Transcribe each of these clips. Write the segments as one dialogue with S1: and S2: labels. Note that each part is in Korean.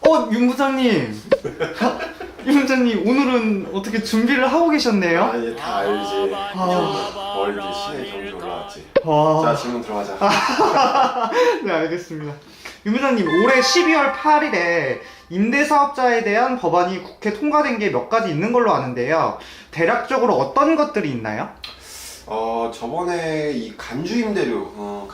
S1: 윤 부장님. 윤 부장님, 오늘은 어떻게 준비를 하고 계셨네요?
S2: 아, 이제 다 알지. 뭘 이제 시내 경기 올라왔지. 자, 질문 들어가자.
S1: 네, 알겠습니다. 윤 부장님, 올해 12월 8일에 임대사업자에 대한 법안이 국회 통과된 게 몇 가지 있는 걸로 아는데요. 대략적으로 어떤 것들이 있나요?
S2: 저번에 이 간주임대료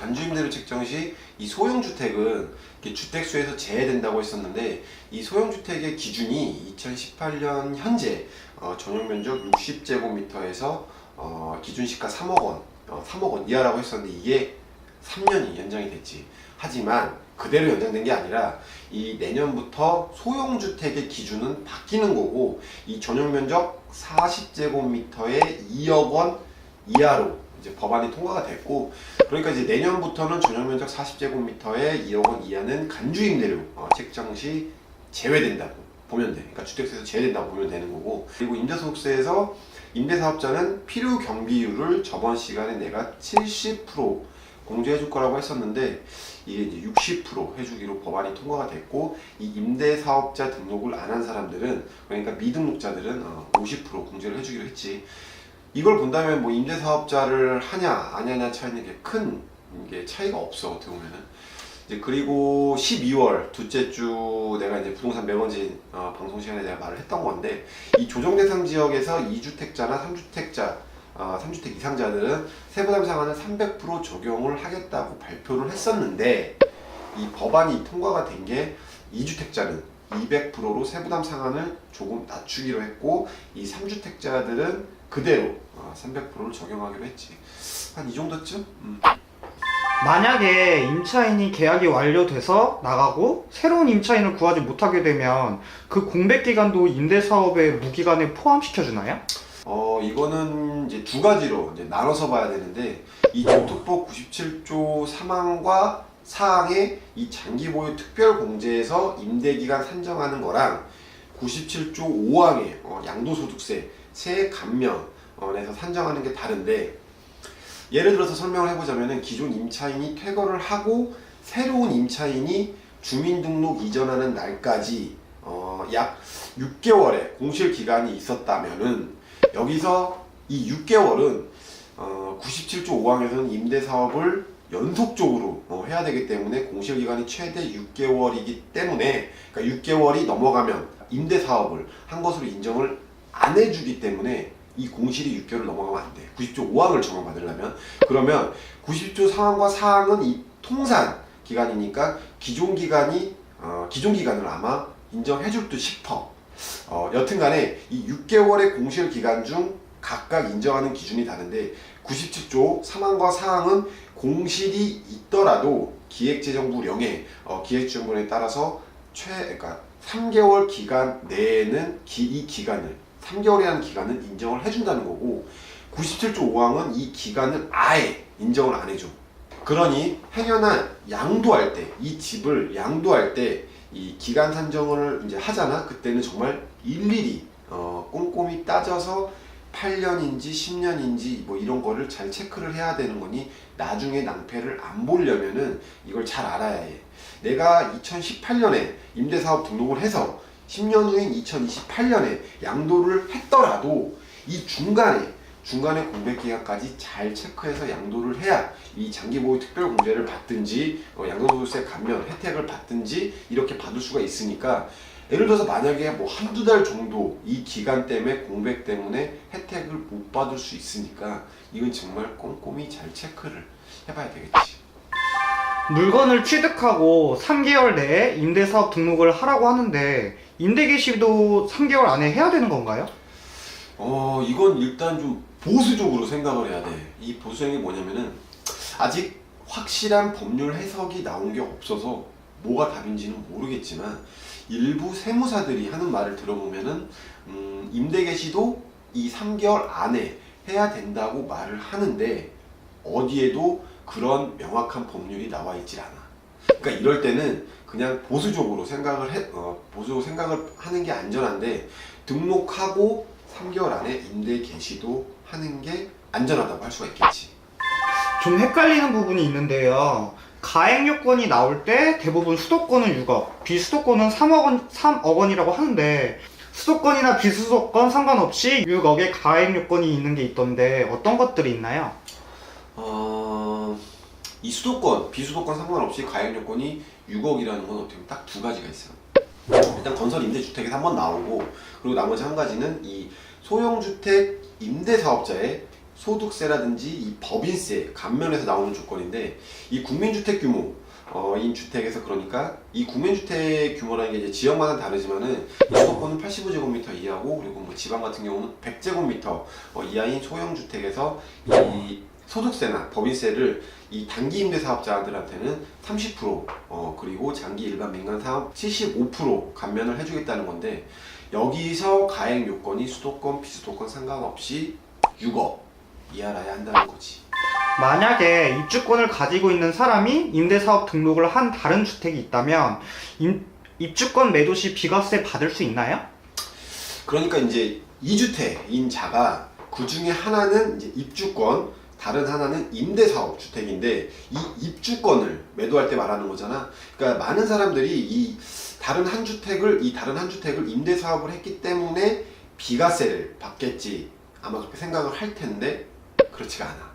S2: 책정 시 이 소형주택은 주택수에서 제외된다고 했었는데, 이 소형주택의 기준이 2018년 현재 전용 면적 60제곱미터에서 기준 시가 3억 원, 3억 원 이하라고 했었는데, 이게 3년이 연장이 됐지. 하지만 그대로 연장된 게 아니라 이 내년부터 소형주택의 기준은 바뀌는 거고, 이 전용 면적 40제곱미터에 2억 원 이하로 이제 법안이 통과가 됐고, 그러니까 이제 내년부터는 전용 면적 40제곱미터에 2억 원 이하는 간주임대료 책정 시 제외된다고 보면 돼. 그러니까 주택세에서 제외된다고 보면 되는 거고, 그리고 임대소득세에서 임대사업자는 필요 경비율을 저번 시간에 내가 70% 공제해 줄 거라고 했었는데, 이게 이제 60% 해주기로 법안이 통과가 됐고, 이 임대사업자 등록을 안 한 사람들은, 그러니까 미등록자들은 50% 공제를 해주기로 했지. 이걸 본다면 뭐 임대사업자를 하냐 안 하냐 차이는 큰 차이가 없어, 어떻게 보면은. 이제 그리고 12월 둘째 주 내가 이제 부동산 매거진 방송 시간에 내가 말을 했던 건데, 이 조정 대상 지역에서 2주택자나 3주택자 3주택 이상자들은 세부담 상한을 300% 적용을 하겠다고 발표를 했었는데, 이 법안이 통과가 된 게 2주택자는 200%로 세부담 상한을 조금 낮추기로 했고, 이 3주택자들은 그대로 300%를 적용하기로 했지. 한 이 정도쯤?
S1: 만약에 임차인이 계약이 완료돼서 나가고 새로운 임차인을 구하지 못하게 되면 그 공백 기간도 임대사업의 무기간에 포함시켜주나요?
S2: 이거는 이제 두 가지로 이제 나눠서 봐야 되는데, 이 조특법 97조 3항과 4항의 이 장기보유 특별공제에서 임대기간 산정하는 거랑 97조 5항의 양도소득세 세액 감면에서 산정하는 게 다른데, 예를 들어서 설명을 해보자면은, 기존 임차인이 퇴거를 하고 새로운 임차인이 주민등록 이전하는 날까지 약 6개월의 공실 기간이 있었다면은, 여기서 이 6개월은 97조 5항에서는 임대사업을 연속적으로 해야 되기 때문에 공실 기간이 최대 6개월이기 때문에, 그러니까 6개월이 넘어가면 임대사업을 한 것으로 인정을 안 해주기 때문에 이 공실이 6개월을 넘어가면 안 돼. 90조 5항을 적용받으려면. 그러면 90조 3항과 4항은 이 통산 기간이니까 기존 기간을 아마 인정해줄 듯 싶어. 여튼간에 이 6개월의 공실 기간 중 각각 인정하는 기준이 다른데, 97조 3항과 4항은 공실이 있더라도 기획재정부령에 기획재정부령에 따라서 그러니까 3개월 기간 내에는 이 기간을 3개월이라는 기간은 인정을 해준다는 거고, 97조 5항은 이 기간을 아예 인정을 안 해줘. 그러니 행여나 양도할 때, 이 집을 양도할 때 이 기간 산정을 이제 하잖아. 그때는 정말 일일이 꼼꼼히 따져서 8년인지 10년인지 뭐 이런 거를 잘 체크를 해야 되는 거니, 나중에 낭패를 안 보려면은 이걸 잘 알아야 해. 내가 2018년에 임대사업 등록을 해서 10년 후인 2028년에 양도를 했더라도 이 중간에 공백기간까지 잘 체크해서 양도를 해야 이 장기보유 특별공제를 받든지 양도소득세 감면 혜택을 받든지 이렇게 받을 수가 있으니까, 예를 들어서 만약에 뭐 한두 달 정도 이 기간 때문에 공백 때문에 혜택을 못 받을 수 있으니까 이건 정말 꼼꼼히 잘 체크를 해봐야 되겠지.
S1: 물건을 취득하고 3개월 내에 임대사업 등록을 하라고 하는데, 임대개시도 3개월 안에 해야 되는 건가요?
S2: 이건 일단 좀 보수적으로 생각을 해야 돼. 이 보수적인 게 뭐냐면은, 아직 확실한 법률 해석이 나온 게 없어서 뭐가 답인지는 모르겠지만, 일부 세무사들이 하는 말을 들어보면은 임대개시도 이 3개월 안에 해야 된다고 말을 하는데, 어디에도 그런 명확한 법률이 나와 있질 않아. 그러니까 이럴 때는 그냥 보수적으로 생각을 하는 게 안전한데, 등록하고 3개월 안에 임대 개시도 하는 게 안전하다고 할 수가 있겠지.
S1: 좀 헷갈리는 부분이 있는데요. 가액 요건이 나올 때 대부분 수도권은 6억, 비수도권은 3억 원이라고 하는데 수도권이나 비수도권 상관없이 6억의 가액 요건이 있는 게 있던데 어떤 것들이 있나요?
S2: 이 수도권, 비수도권 상관없이 가액 요건이 6억이라는 건 어떻게 보면 딱 두 가지가 있어요. 일단 건설 임대주택에서 한번 나오고, 그리고 나머지 한 가지는 이 소형주택 임대사업자의 소득세라든지 이 법인세 감면에서 나오는 조건인데, 이 국민주택 규모 인 주택에서, 그러니까 이 국민주택 규모라는 게 이제 지역마다 다르지만은 수도권은 85제곱미터 이하고, 그리고 뭐 지방 같은 경우는 100제곱미터 이하인 소형주택에서 이 소득세나 법인세를 이 단기 임대 사업자들한테는 30%, 그리고 장기 일반 민간 사업 75% 감면을 해주겠다는 건데, 여기서 가액 요건이 수도권, 비수도권 상관없이 6억 이하라야 한다는 거지.
S1: 만약에 입주권을 가지고 있는 사람이 임대사업 등록을 한 다른 주택이 있다면 입주권 매도 시 비과세 받을 수 있나요?
S2: 그러니까 이제 2주택인 자가 그 중에 하나는 이제 입주권, 다른 하나는 임대사업 주택인데, 이 입주권을 매도할 때 말하는 거잖아. 그러니까 많은 사람들이 이 다른 한 주택을 임대사업을 했기 때문에 비과세를 받겠지, 아마 그렇게 생각을 할 텐데 그렇지가 않아.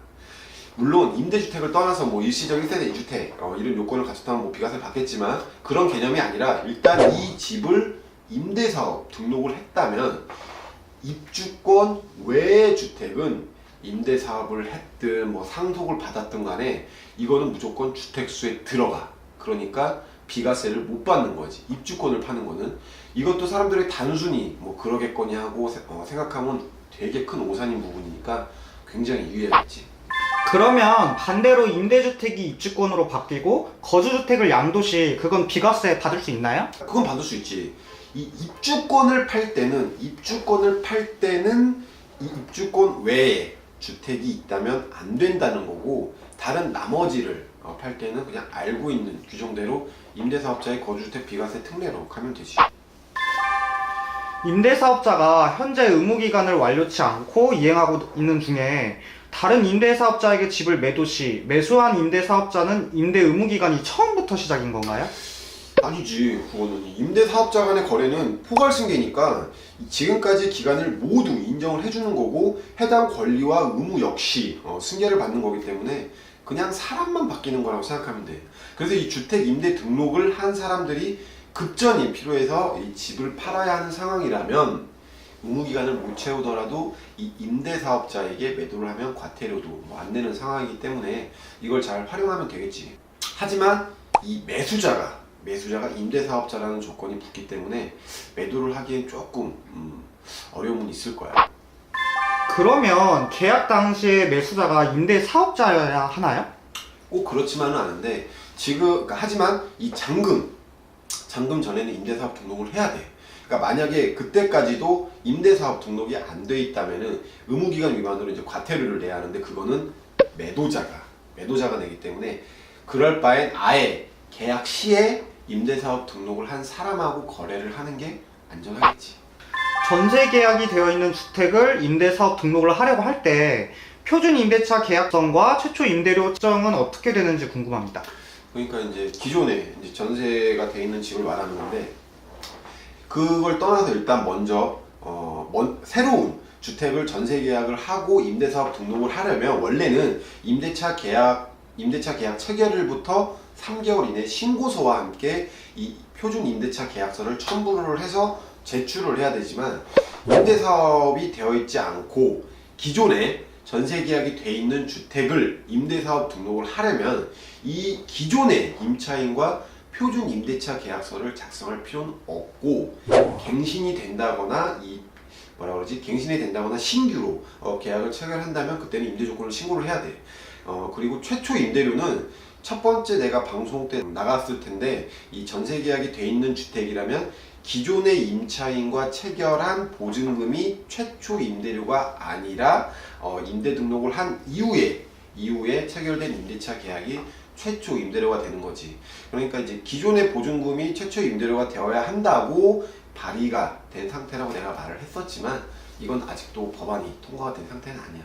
S2: 물론 임대주택을 떠나서 뭐 일시적 1세대 2주택 이런 요건을 갖췄다면 뭐 비과세 받겠지만, 그런 개념이 아니라 일단 이 집을 임대사업 등록을 했다면 입주권 외의 주택은 임대사업을 했든 뭐 상속을 받았든 간에 이거는 무조건 주택수에 들어가. 그러니까 비과세를 못 받는 거지, 입주권을 파는 거는. 이것도 사람들이 단순히 뭐 그러겠거니 하고 생각하면 되게 큰 오산인 부분이니까 굉장히 유의해야겠지.
S1: 그러면 반대로 임대주택이 입주권으로 바뀌고 거주주택을 양도시, 그건 비과세 받을 수 있나요?
S2: 그건 받을 수 있지. 이 입주권을 팔 때는 이 입주권 외에 주택이 있다면 안 된다는 거고, 다른 나머지를 팔 때는 그냥 알고 있는 규정대로 임대사업자의 거주주택 비과세 특례로 하면 되지.
S1: 임대사업자가 현재 의무기간을 완료치 않고 이행하고 있는 중에 다른 임대사업자에게 집을 매도 시 매수한 임대사업자는 임대 의무기간이 처음부터 시작인 건가요?
S2: 아니지. 그거는 임대사업자 간의 거래는 포괄승계니까 지금까지 기간을 모두 인정을 해주는 거고, 해당 권리와 의무 역시 승계를 받는 거기 때문에 그냥 사람만 바뀌는 거라고 생각하면 돼. 그래서 이 주택 임대 등록을 한 사람들이 급전이 필요해서 이 집을 팔아야 하는 상황이라면 의무기간을 못 채우더라도 이 임대사업자에게 매도를 하면 과태료도 안 내는 상황이기 때문에 이걸 잘 활용하면 되겠지. 하지만 이 매수자가 임대사업자라는 조건이 붙기 때문에 매도를 하기엔 조금 어려움은 있을 거야.
S1: 그러면 계약 당시에 매수자가 임대사업자여야 하나요?
S2: 꼭 그렇지만은 않은데, 하지만 이 잔금 전에는 임대사업 등록을 해야 돼. 그러니까 만약에 그때까지도 임대사업 등록이 안 돼 있다면은 의무기간 위반으로 이제 과태료를 내야 하는데, 그거는 매도자가 내기 때문에 그럴 바엔 아예 계약 시에 임대사업 등록을 한 사람하고 거래를 하는 게 안전하겠지.
S1: 전세 계약이 되어 있는 주택을 임대사업 등록을 하려고 할 때 표준 임대차 계약성과 최초 임대료정은 어떻게 되는지 궁금합니다.
S2: 그러니까 이제 기존에 이제 전세가 돼 있는 집을 말하는 건데, 그걸 떠나서 일단 먼저 새로운 주택을 전세 계약을 하고 임대사업 등록을 하려면 원래는 임대차 계약 체결일부터 3개월 이내 신고서와 함께 이 표준 임대차 계약서를 첨부를 해서 제출을 해야 되지만, 임대사업이 되어 있지 않고 기존에 전세 계약이 돼 있는 주택을 임대사업 등록을 하려면 이 기존의 임차인과 표준 임대차 계약서를 작성할 필요는 없고, 갱신이 된다거나 신규로 계약을 체결한다면 그때는 임대 조건을 신고를 해야 돼. 그리고 최초 임대료는 첫 번째 내가 방송 때 나갔을 텐데, 이 전세 계약이 돼 있는 주택이라면 기존의 임차인과 체결한 보증금이 최초 임대료가 아니라 임대 등록을 한 이후에 체결된 임대차 계약이 최초 임대료가 되는 거지. 그러니까 이제 기존의 보증금이 최초 임대료가 되어야 한다고 발의가 된 상태라고 내가 말을 했었지만, 이건 아직도 법안이 통과가 된 상태는 아니야.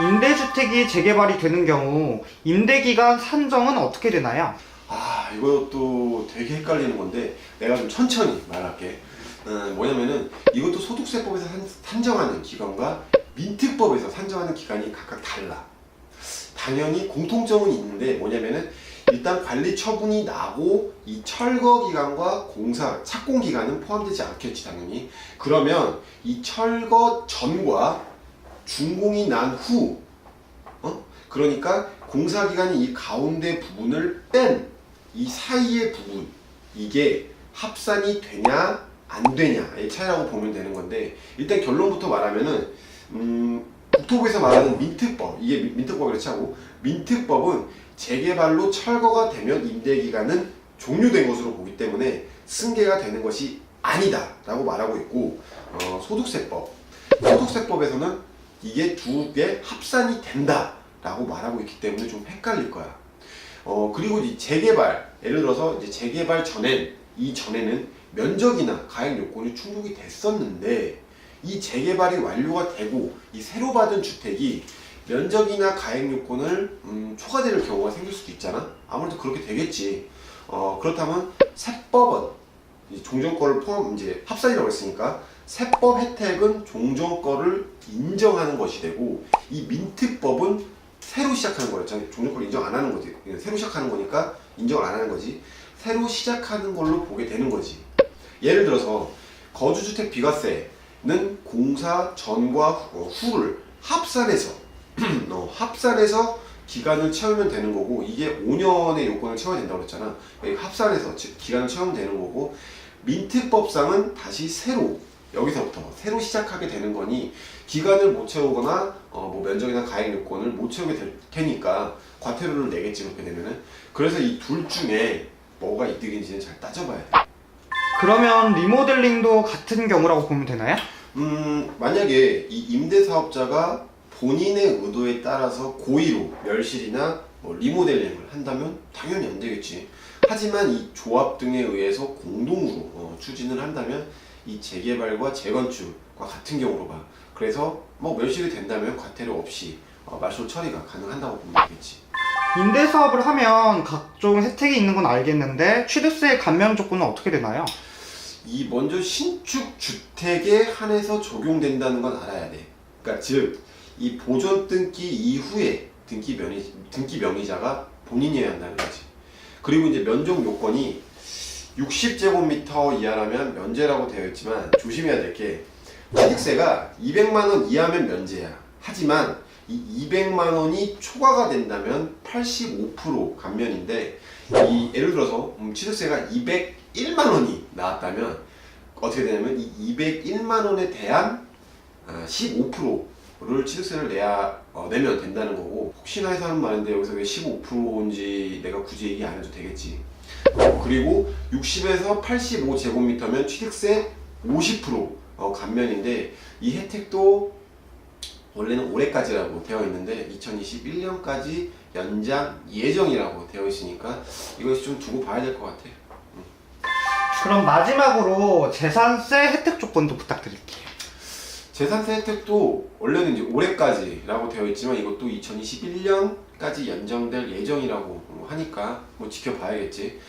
S1: 임대주택이 재개발이 되는 경우 임대기간 산정은 어떻게 되나요?
S2: 이것도 되게 헷갈리는 건데 내가 좀 천천히 말할게. 뭐냐면은 이것도 소득세법에서 산정하는 기간과 민특법에서 산정하는 기간이 각각 달라. 당연히 공통점은 있는데 뭐냐면은 일단 관리 처분이 나고 이 철거 기간과 공사 착공 기간은 포함되지 않겠지 당연히. 그러면 이 철거 전과 준공이 난 후, 그러니까 공사 기간이 이 가운데 부분을 뺀 이 사이의 부분, 이게 합산이 되냐 안 되냐의 차이라고 보면 되는 건데, 일단 결론부터 말하면은 국토부에서 말하는 민특법, 이게 민특법이라고 하고, 민특법은 재개발로 철거가 되면 임대기간은 종료된 것으로 보기 때문에 승계가 되는 것이 아니다 라고 말하고 있고, 소득세법에서는 이게 두 개 합산이 된다 라고 말하고 있기 때문에 좀 헷갈릴 거야. 그리고 이 재개발, 예를 들어서 이제 재개발 이전에는 면적이나 가액 요건이 충족이 됐었는데, 이 재개발이 완료가 되고 이 새로 받은 주택이 면적이나 가액 요건을 초과될 경우가 생길 수도 있잖아. 아무래도 그렇게 되겠지. 그렇다면 세법은 종전권을 이제 합산이라고 했으니까 세법 혜택은 종전권을 인정하는 것이 되고, 이 민특법은 새로 시작하는 거였잖아요. 종전권을 인정 안 하는 거지. 새로 시작하는 거니까 인정을 안 하는 거지. 새로 시작하는 걸로 보게 되는 거지. 예를 들어서 거주주택 비과세는 공사 전과 후를 합산해서 기간을 채우면 되는 거고, 이게 5년의 요건을 채워야 된다고 그랬잖아. 합산해서 기간을 채우면 되는 거고, 민특법상은 다시 여기서부터 새로 시작하게 되는 거니, 기간을 못 채우거나 뭐 면적이나 가액 요건을 못 채우게 될 테니까 과태료를 내겠지, 그렇게 되면은. 그래서 이 둘 중에 뭐가 이득인지는 잘 따져봐야 돼.
S1: 그러면 리모델링도 같은 경우라고 보면 되나요?
S2: 만약에 이 임대사업자가 본인의 의도에 따라서 고의로 멸실이나 뭐 리모델링을 한다면 당연히 안 되겠지. 하지만 이 조합 등에 의해서 공동으로 추진을 한다면 이 재개발과 재건축과 같은 경우로 봐. 그래서 뭐 멸실이 된다면 과태료 없이 말소 처리가 가능한다고 보면 되겠지.
S1: 임대사업을 하면 각종 혜택이 있는 건 알겠는데 취득세 감면 조건은 어떻게 되나요?
S2: 이 먼저 신축 주택에 한해서 적용된다는 건 알아야 돼. 그러니까 즉 이 보존 등기 이후에 등기 명의자가 본인이어야 한다는 거지. 그리고 이제 면적 요건이 60제곱미터 이하라면 면제라고 되어 있지만 조심해야 될 게, 취득세가 200만 원 이하면 면제야. 하지만 이 200만 원이 초과가 된다면 85% 감면인데, 예를 들어서 취득세가 201만 원이 나왔다면 어떻게 되냐면 이 201만 원에 대한 15%를 취득세를 내면 된다는 거고, 혹시나 해서 하는 말인데 여기서 왜 15%인지 내가 굳이 얘기 안 해도 되겠지. 그리고 60에서 85제곱미터면 취득세 50% 감면인데, 이 혜택도 원래는 올해까지라고 되어 있는데 2021년까지 연장 예정이라고 되어 있으니까 이것이 좀 두고 봐야 될 것 같아.
S1: 그럼 마지막으로 재산세 혜택 조건도 부탁드릴게요.
S2: 재산세 혜택도 원래는 이제 올해까지라고 되어 있지만 이것도 2021년까지 연장될 예정이라고 하니까 뭐 지켜봐야겠지.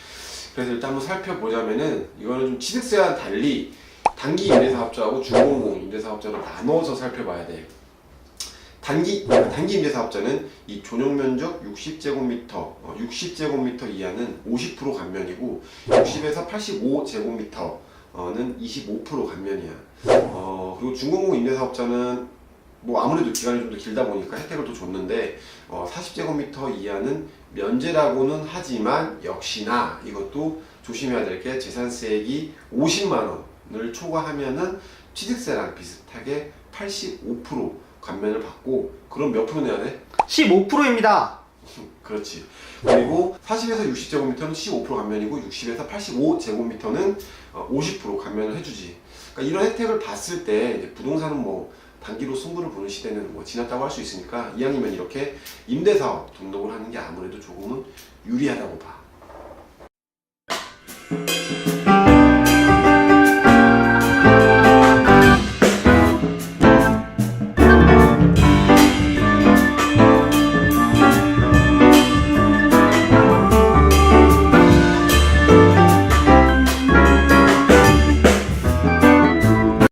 S2: 그래서 일단 한번 살펴보자면은, 이거는 좀 취득세와는 달리 단기 임대사업자하고 중공공 임대사업자로 나눠서 살펴봐야 돼. 단기 임대사업자는 이 존용면적 60제곱미터 이하는 50% 감면이고, 60에서 85제곱미터는 25% 감면이야. 그리고 중공공 임대사업자는 뭐 아무래도 기간이 좀 더 길다 보니까 혜택을 더 줬는데, 40제곱미터 이하는 면제라고는 하지만 역시나 이것도 조심해야 될 게, 재산세액이 50만 원을 초과하면은 취득세랑 비슷하게 85% 감면을 받고, 그럼 몇 프로 내야 돼?
S1: 15%입니다.
S2: 그렇지. 그리고 40에서 60제곱미터는 15% 감면이고, 60에서 85제곱미터는 50% 감면을 해주지. 그러니까 이런 혜택을 봤을 때 이제 부동산은 뭐 단기로 승부를 보는 시대는 뭐 지났다고 할 수 있으니까, 이왕이면 이렇게 임대사업 등록을 하는 게 아무래도 조금은 유리하다고 봐.